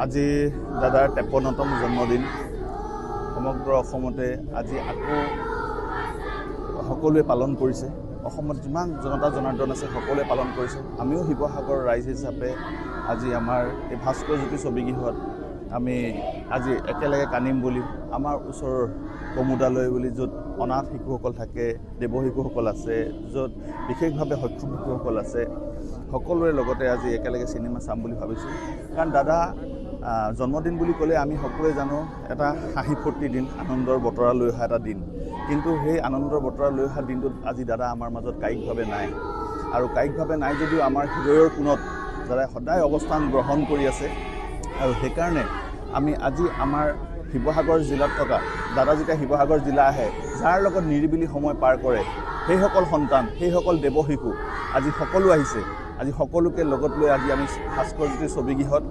আজি দাদাৰ 53তম জন্মদিন সমগ্ৰ অসমতে আজি আকৌ সকলোৱে পালন কৰিছে। অসমত যিমান জনতা জনাৰ্দন আছে সকলোৱে পালন কৰিছে। আমিও শিৱসাগৰৰ ৰাইজ হিচাপে আজি আমাৰ এই ভাস্কৰজ্যোতি ছবিগৃহত আমি আজি একেলগে কান্দিম বুলি আমাৰ ওচৰৰ কমুদালৈ বুলি য'ত অনাথ শিশুসকল থাকে, দেৱ শিশুসকল আছে, য'ত বিশেষভাৱে সক্ষম শিশুসকল আছে, সকলোৰে লগতে আজি একেলগে চিনেমা চাম বুলি ভাবিছোঁ। কাৰণ দাদা জন্মদিন বুলি ক'লে আমি সকলোৱে জানো এটা হাঁহি ফূৰ্তি দিন, আনন্দৰ বতৰা লৈ অহা এটা দিন। কিন্তু সেই আনন্দৰ বতৰা লৈ অহা দিনটোত আজি দাদা আমাৰ মাজত কায়িকভাৱে নাই। আৰু কায়িকভাৱে নাই যদিও আমাৰ হৃদয়ৰ কোণত দাদাই সদায় অৱস্থান গ্ৰহণ কৰি আছে। আৰু সেইকাৰণে আমি আজি আমাৰ শিৱসাগৰ জিলাত থকা দাদা যেতিয়া শিৱসাগৰ জিলা আহে, যাৰ লগত নিৰিবিলি সময় পাৰ কৰে, সেইসকল সন্তান, সেইসকল দেৱ শিশু আজি সকলো আহিছে। আজি সকলোকে লগত লৈ আজি আমি ভাস্কৰজ্যোতি ছবিগৃহত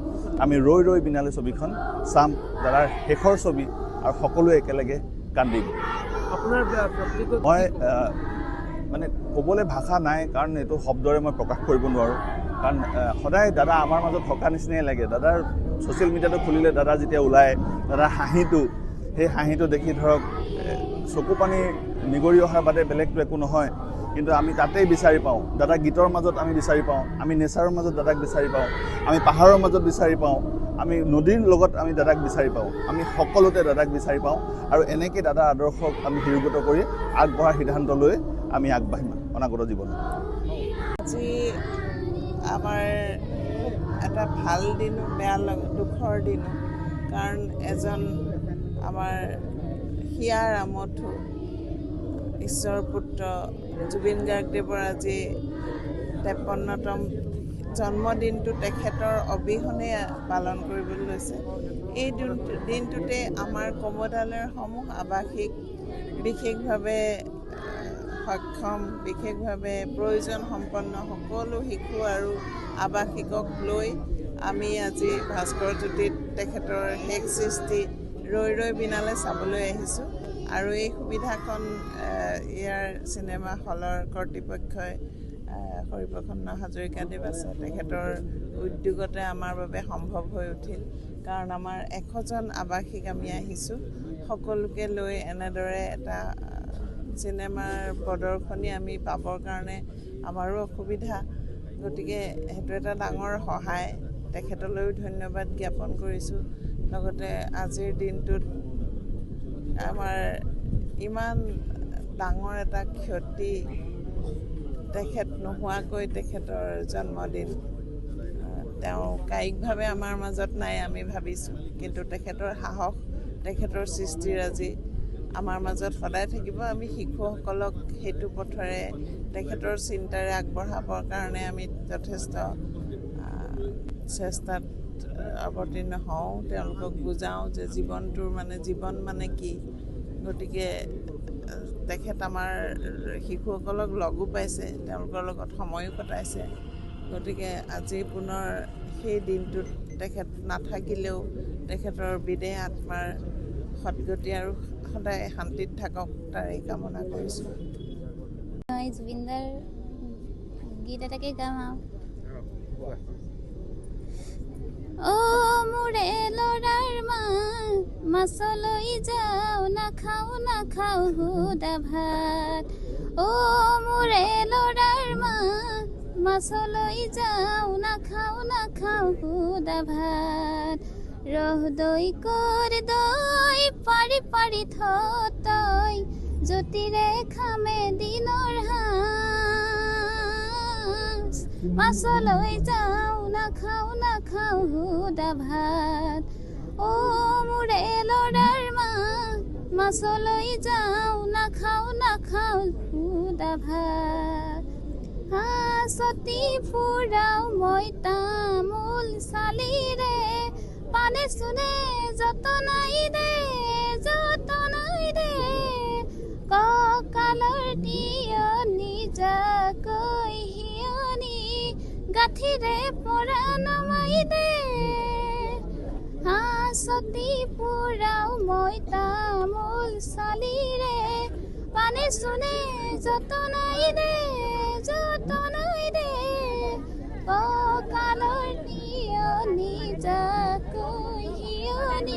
আমি ৰৈ ৰৈ বিনালে ছবিখন চাম, দাদাৰ শেষৰ ছবি, আৰু সকলোৱে একেলগে কান্দিম। মই মানে ক'বলৈ ভাষা নাই, কাৰণ এইটো শব্দৰে মই প্ৰকাশ কৰিব নোৱাৰোঁ। কাৰণ সদায় দাদা আমাৰ মাজত থকা নিচিনাই লাগে। দাদাৰ ছ'চিয়েল মিডিয়াটো খুলিলে দাদা যেতিয়া ওলায়, দাদাৰ হাঁহিটো, সেই হাঁহিটো দেখি ধৰক চকু পানী নিগৰি অহাৰ বাদে বেলেগটো একো নহয়। কিন্তু আমি তাতেই বিচাৰি পাওঁ, দাদাক গীতৰ মাজত আমি বিচাৰি পাওঁ, আমি নেচাৰৰ মাজত দাদাক বিচাৰি পাওঁ, আমি পাহাৰৰ মাজত বিচাৰি পাওঁ, আমি নদীৰ লগত আমি দাদাক বিচাৰি পাওঁ, আমি সকলোতে দাদাক বিচাৰি পাওঁ। আৰু এনেকৈ দাদাৰ আদৰ্শক আমি শিৰোগত কৰি আগবঢ়াৰ সিদ্ধান্ত লৈ আমি আগবাঢ়িম অনাগত জীৱনত। আজি আমাৰ এটা ভাল দিনো, বেয়া দুখৰ দিনো। কাৰণ এজন আমাৰ হিয়াৰ আমঠু ঈশ্বৰৰ পুত্ৰ জুবিন গাৰ্গদেৱৰ আজি 53তম জন্মদিনটো তেখেতৰ অবিহনে পালন কৰিবলৈ লৈছে। এই দিনটোতে আমাৰ কমুদালয়সমূহ আৱাসিক, বিশেষভাৱে সক্ষম, বিশেষভাৱে প্ৰয়োজন সম্পন্ন সকলো শিশু আৰু আৱাসিকক লৈ আমি আজি ভাস্কৰজ্যোতিত তেখেতৰ শেষ সৃষ্টি ৰৈ ৰৈ বিনালে চাবলৈ আহিছোঁ। আৰু এই সুবিধাখন ইয়াৰ চিনেমা হলৰ কৰ্তৃপক্ষই হৰিপ্ৰসন্ন হাজৰিকাদেৱ আছে, তেখেতৰ উদ্যোগতে আমাৰ বাবে সম্ভৱ হৈ উঠিল। কাৰণ আমাৰ 100জন আৱাসিক আমি আহিছোঁ, সকলোকে লৈ এনেদৰে এটা চিনেমাৰ প্ৰদৰ্শনী আমি পাবৰ কাৰণে আমাৰো অসুবিধা। গতিকে সেইটো এটা ডাঙৰ সহায়, তেখেতলৈও ধন্যবাদ জ্ঞাপন কৰিছোঁ। লগতে আজিৰ দিনটোত আমাৰ ইমান ডাঙৰ এটা ক্ষতি, তেখেত নোহোৱাকৈ তেখেতৰ জন্মদিন, তেওঁ কায়িকভাৱে আমাৰ মাজত নাই আমি ভাবিছোঁ, কিন্তু তেখেতৰ সাহস, তেখেতৰ সৃষ্টিৰাজি আমাৰ মাজত সদায় থাকিব। আমি শিশুসকলক সেইটো পথৰে তেখেতৰ চিন্তাৰে আগবঢ়াবৰ কাৰণে আমি যথেষ্ট চেষ্টাত অৱতীৰ্ণ হওঁ, তেওঁলোকক বুজাওঁ যে জীৱন মানে কি। গতিকে তেখেত আমাৰ শিশুসকলক লগো পাইছে, তেওঁলোকৰ লগত সময়ো কটাইছে। গতিকে আজি পুনৰ সেই দিনটোত তেখেত নাথাকিলেও তেখেতৰ বিদেহ আত্মাৰ সদ্গতি আৰু সদায় শান্তিত থাকক, তাৰেই কামনা কৰিছোঁ। জুবিনদাৰ গীত এটাকে গাম আৰু। অ' মোৰে ল'ৰাৰ মা, মাছলৈ যাওঁ, নাখাওঁ সুদা ভাত। অ' মোৰে ল'ৰাৰ মা, মাছলৈ যাওঁ, নাখাওঁ সুদা ভাত। ৰহ দৈ কৰ দৈ, পাৰি তই, জ্যোতিৰে খামে দিনৰ সাঁজ। মাছলৈ যাওঁ, নাখাওঁ সুদা ভাত। অ' মোৰে ল'ৰাৰ মা, মাছলৈ যাওঁ, নাখাওঁ সুদা ভাত। হাঁচতি ফুৰাও মই তামোল চালিৰে, পানে চুনে যতনাই দে, কঁকালৰ তিয়নি যাকৈ হিয়নি, গাঁঠিৰে পৰা নমাই দে। হাঁচতি ফুৰাও মই তামোল চালিৰে, পানে চুনে যতনাই দে, কঁকালৰ তিয়নি নিজাকৈ হিয়নি